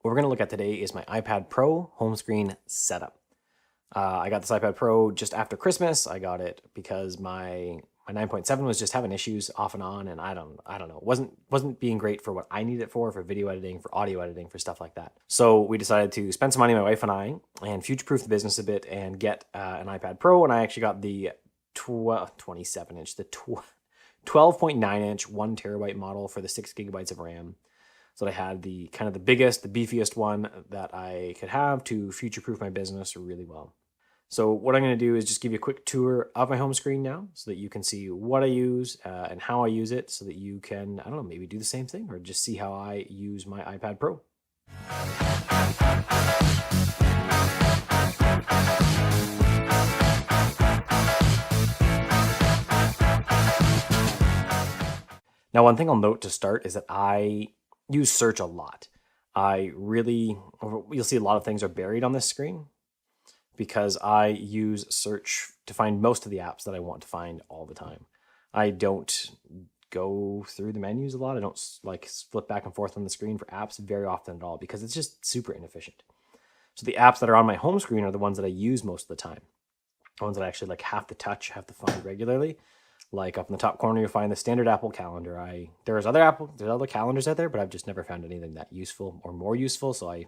What we're going to look at today is my iPad Pro home screen setup. I got this iPad Pro just after Christmas. I got it because my 9.7 was just having issues off and on, and I don't know. It wasn't being great for what I needed it for video editing, for audio editing, for stuff like that. So we decided to spend some money, my wife and I, and future-proof the business a bit and get an iPad Pro. And I actually got the 27-inch, the 12.9-inch, 1 terabyte model for the 6 gigabytes of RAM. So I had the kind of the biggest, the beefiest one that I could have to future-proof my business really well. So what I'm going to do is just give you a quick tour of my home screen now so that you can see what I use and how I use it, so that you can, I don't know, maybe do the same thing or just see how I use my iPad Pro. Now, one thing I'll note to start is that I use search a lot. You'll see a lot of things are buried on this screen because I use search to find most of the apps that I want to find all the time. I don't go through the menus a lot. I don't like flip back and forth on the screen for apps very often at all because it's just super inefficient. So the apps that are on my home screen are the ones that I use most of the time. The ones that I actually like have to touch, have to find regularly. Like up in the top corner, you'll find the standard Apple calendar. There's other calendars out there, but I've just never found anything that useful or more useful. So I've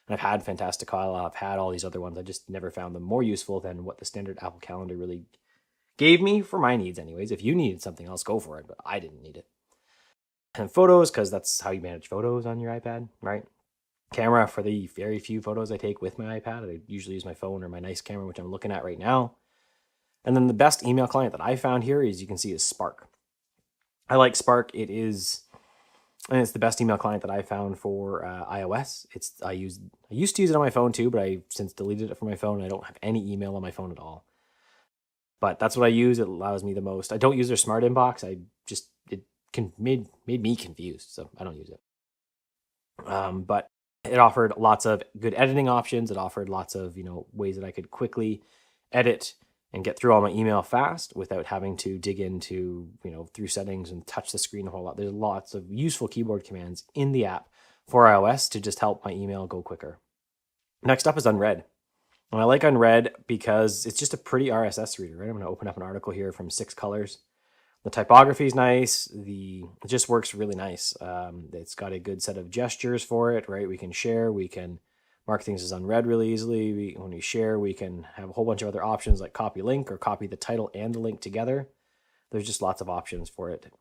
had Fantastical, I've had all these other ones. I just never found them more useful than what the standard Apple calendar really gave me for my needs anyways. If you needed something else, go for it, but I didn't need it. And photos, because that's how you manage photos on your iPad, right? Camera, for the very few photos I take with my iPad. I usually use my phone or my nice camera, which I'm looking at right now. And then the best email client that I found here, as you can see, is Spark. I like Spark. It's the best email client that I found for iOS. I used to use it on my phone too, but I since deleted it from my phone. I don't have any email on my phone at all. But that's what I use. It allows me the most. I don't use their smart inbox. It made me confused, so I don't use it. But it offered lots of good editing options. It offered lots of ways that I could quickly edit and get through all my email fast without having to dig into, through settings and touch the screen a whole lot. There's lots of useful keyboard commands in the app for iOS to just help my email go quicker. Next up is Unread. And I like Unread because it's just a pretty RSS reader, right? I'm going to open up an article here from 6 Colors. The typography is nice. It just works really nice. It's got a good set of gestures for it, right? We can share, we can mark things as unread really easily. When we share, we can have a whole bunch of other options like copy link or copy the title and the link together. There's just lots of options for it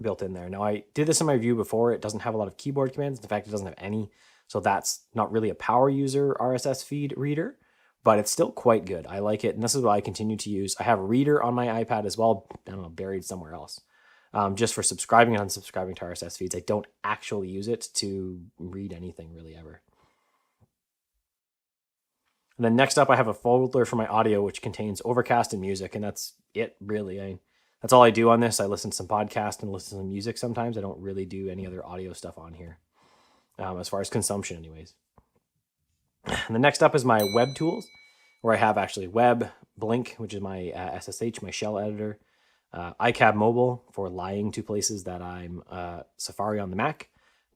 built in there. Now, I did this in my review before. It doesn't have a lot of keyboard commands. In fact, it doesn't have any. So that's not really a power user RSS feed reader, but it's still quite good. I like it. And this is what I continue to use. I have a reader on my iPad as well. I don't know, buried somewhere else. Just for subscribing and unsubscribing to RSS feeds. I don't actually use it to read anything really ever. And then next up, I have a folder for my audio, which contains Overcast and music, and that's it, really. That's all I do on this. I listen to some podcasts and listen to some music sometimes. I don't really do any other audio stuff on here, as far as consumption anyways. And the next up is my web tools, where I have actually Web, Blink, which is my SSH, my shell editor, iCab Mobile for lying to places that I'm Safari on the Mac,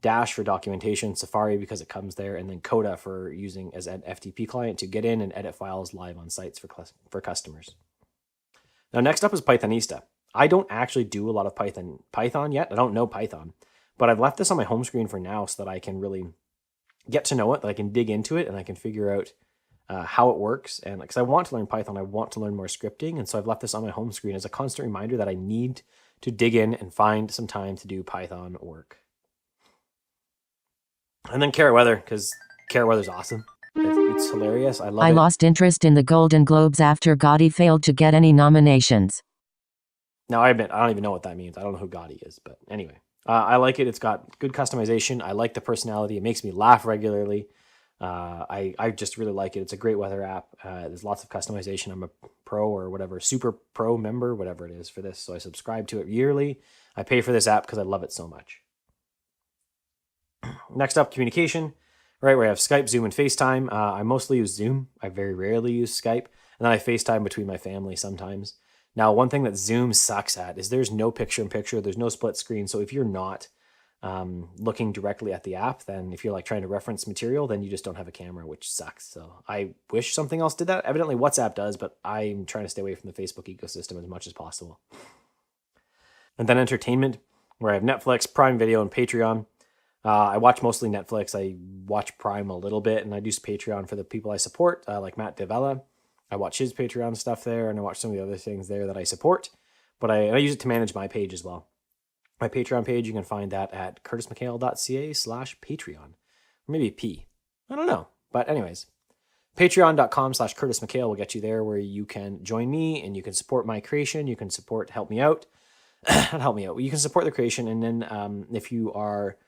Dash for documentation, Safari because it comes there, and then Coda for using as an FTP client to get in and edit files live on sites for customers. Now, next up is Pythonista. I don't actually do a lot of Python yet. I don't know Python, but I've left this on my home screen for now so that I can really get to know it, that I can dig into it, and I can figure out how it works. And because I want to learn Python, I want to learn more scripting, and so I've left this on my home screen as a constant reminder that I need to dig in and find some time to do Python work. And then Carrot Weather, because Carrot Weather's awesome. It's hilarious. I love it. I lost interest in the Golden Globes after Gotti failed to get any nominations. Now, I admit, I don't even know what that means. I don't know who Gotti is, but anyway. I like it. It's got good customization. I like the personality. It makes me laugh regularly. I just really like it. It's a great weather app. There's lots of customization. I'm a pro or whatever, super pro member, whatever it is for this. So I subscribe to it yearly. I pay for this app because I love it so much. Next up, communication, right? Where I have Skype, Zoom, and FaceTime. I mostly use Zoom. I very rarely use Skype. And then I FaceTime between my family sometimes. Now, one thing that Zoom sucks at is there's no picture-in-picture. There's no split screen. So if you're not looking directly at the app, then if you're like trying to reference material, then you just don't have a camera, which sucks. So I wish something else did that. Evidently WhatsApp does, but I'm trying to stay away from the Facebook ecosystem as much as possible. And then entertainment, where I have Netflix, Prime Video, and Patreon. I watch mostly Netflix. I watch Prime a little bit, and I do Patreon for the people I support, like Matt Davella. I watch his Patreon stuff there, and I watch some of the other things there that I support. But I use it to manage my page as well. My Patreon page, you can find that at curtismchale.ca/Patreon. Or maybe P. I don't know. But anyways, patreon.com/curtismchale will get you there, where you can join me and you can support my creation. You can help me out. Not help me out. You can support the creation. And then if you are,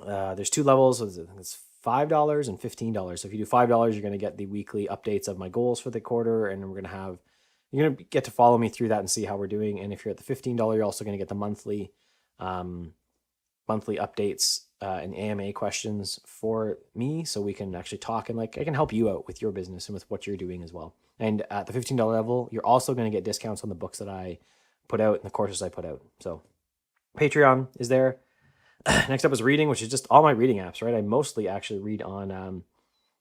there's 2 levels. It's $5 and $15. So if you do $5, you're going to get the weekly updates of my goals for the quarter. And you're going to get to follow me through that and see how we're doing. And if you're at the $15, you're also going to get the monthly updates and AMA questions for me, so we can actually talk and like I can help you out with your business and with what you're doing as well. And at the $15 level, you're also going to get discounts on the books that I put out and the courses I put out. So Patreon is there. Next up is reading, which is just all my reading apps, right? I mostly actually read on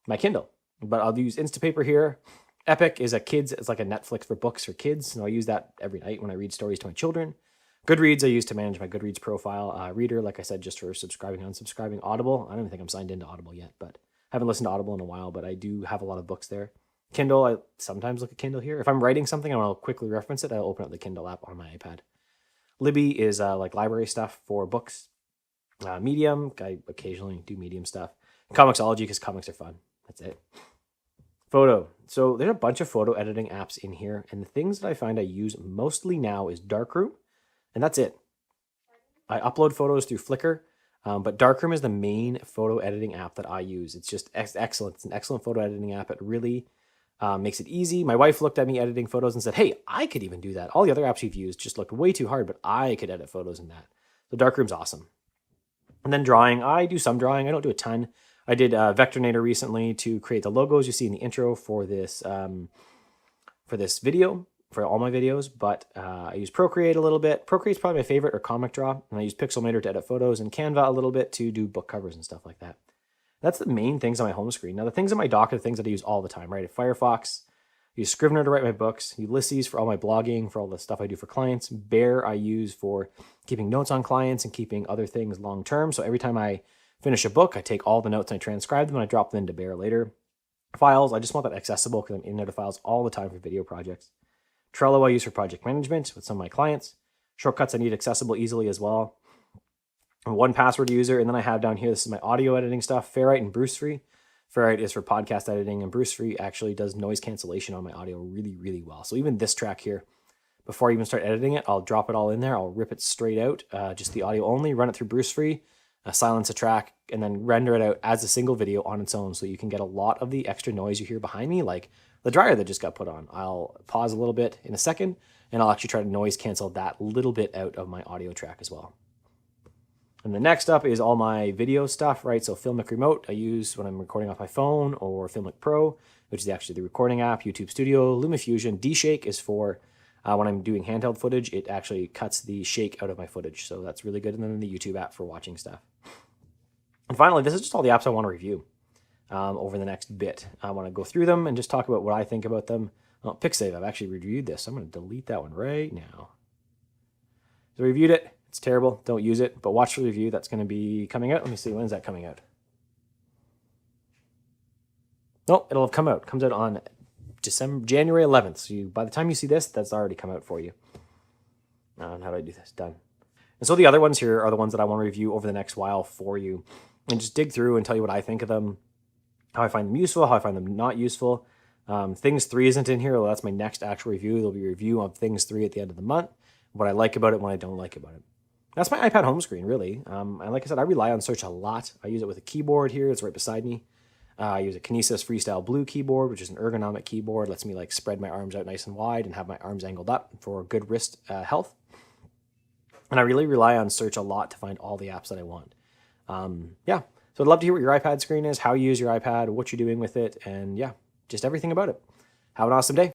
my Kindle, but I'll use Instapaper here. Epic is it's like a Netflix for books for kids. And I'll use that every night when I read stories to my children. Goodreads I use to manage my Goodreads profile. Reader, like I said, just for subscribing, unsubscribing. Audible, I don't even think I'm signed into Audible yet, but I haven't listened to Audible in a while, but I do have a lot of books there. Kindle, I sometimes look at Kindle here. If I'm writing something and I'll quickly reference it, I'll open up the Kindle app on my iPad. Libby is like library stuff for books. Medium, I occasionally do Medium stuff. Comixology, because comics are fun. That's it. Photo. So there's a bunch of photo editing apps in here, and the things that I find I use mostly now is Darkroom, and that's it. I upload photos through Flickr, but Darkroom is the main photo editing app that I use. It's just excellent. It's an excellent photo editing app. It really makes it easy. My wife looked at me editing photos and said, hey, I could even do that. All the other apps you've used just looked way too hard, but I could edit photos in that. So Darkroom's awesome. And then drawing. I do some drawing. I don't do a ton. I did Vectornator recently to create the logos you see in the intro for this video, for all my videos, but I use Procreate a little bit. Procreate's probably my favorite, or Comic Draw, and I use Pixelmator to edit photos, and Canva a little bit to do book covers and stuff like that. That's the main things on my home screen. Now, the things on my dock are the things that I use all the time, right? Firefox, I use Scrivener to write my books, Ulysses for all my blogging, for all the stuff I do for clients, Bear I use for keeping notes on clients and keeping other things long-term. So every time I finish a book, I take all the notes and I transcribe them and I drop them into Bear later. Files, I just want that accessible because I'm in and out of files all the time for video projects. Trello I use for project management with some of my clients. Shortcuts I need accessible easily as well. I'm a 1Password user, and then I have down here, this is my audio editing stuff, Ferrite and Brucefree. Ferrite is for podcast editing, and Brucefree actually does noise cancellation on my audio really, really well. So even this track here, before I even start editing it, I'll drop it all in there. I'll rip it straight out, just the audio only, run it through Brucefree, silence a track, and then render it out as a single video on its own, so you can get a lot of the extra noise you hear behind me, like the dryer that just got put on. I'll pause a little bit in a second, and I'll actually try to noise cancel that little bit out of my audio track as well. And the next up is all my video stuff, right? So Filmic Remote I use when I'm recording off my phone, or Filmic Pro, which is actually the recording app, YouTube Studio, LumaFusion. D-Shake is for when I'm doing handheld footage. It actually cuts the shake out of my footage, so that's really good. And then the YouTube app for watching stuff. And finally, this is just all the apps I want to review over the next bit. I want to go through them and just talk about what I think about them. Oh, PicSave, I've actually reviewed this. I'm going to delete that one right now. So I reviewed it. It's terrible. Don't use it. But watch the review. That's going to be coming out. Let me see. When is that coming out? Nope, it'll have come out. It comes out on January 11th. So by the time you see this, that's already come out for you. And how do I do this? Done. And so the other ones here are the ones that I want to review over the next while for you. And just dig through and tell you what I think of them, how I find them useful, how I find them not useful. Things 3 isn't in here. Well, that's my next actual review. There'll be a review of Things 3 at the end of the month. What I like about it, what I don't like about it. That's my iPad home screen, really. And like I said, I rely on search a lot. I use it with a keyboard here. It's right beside me. I use a Kinesis Freestyle Blue keyboard, which is an ergonomic keyboard. Lets me like spread my arms out nice and wide and have my arms angled up for good wrist health. And I really rely on search a lot to find all the apps that I want. Yeah, so I'd love to hear what your iPad screen is, how you use your iPad, what you're doing with it, and yeah, just everything about it. Have an awesome day.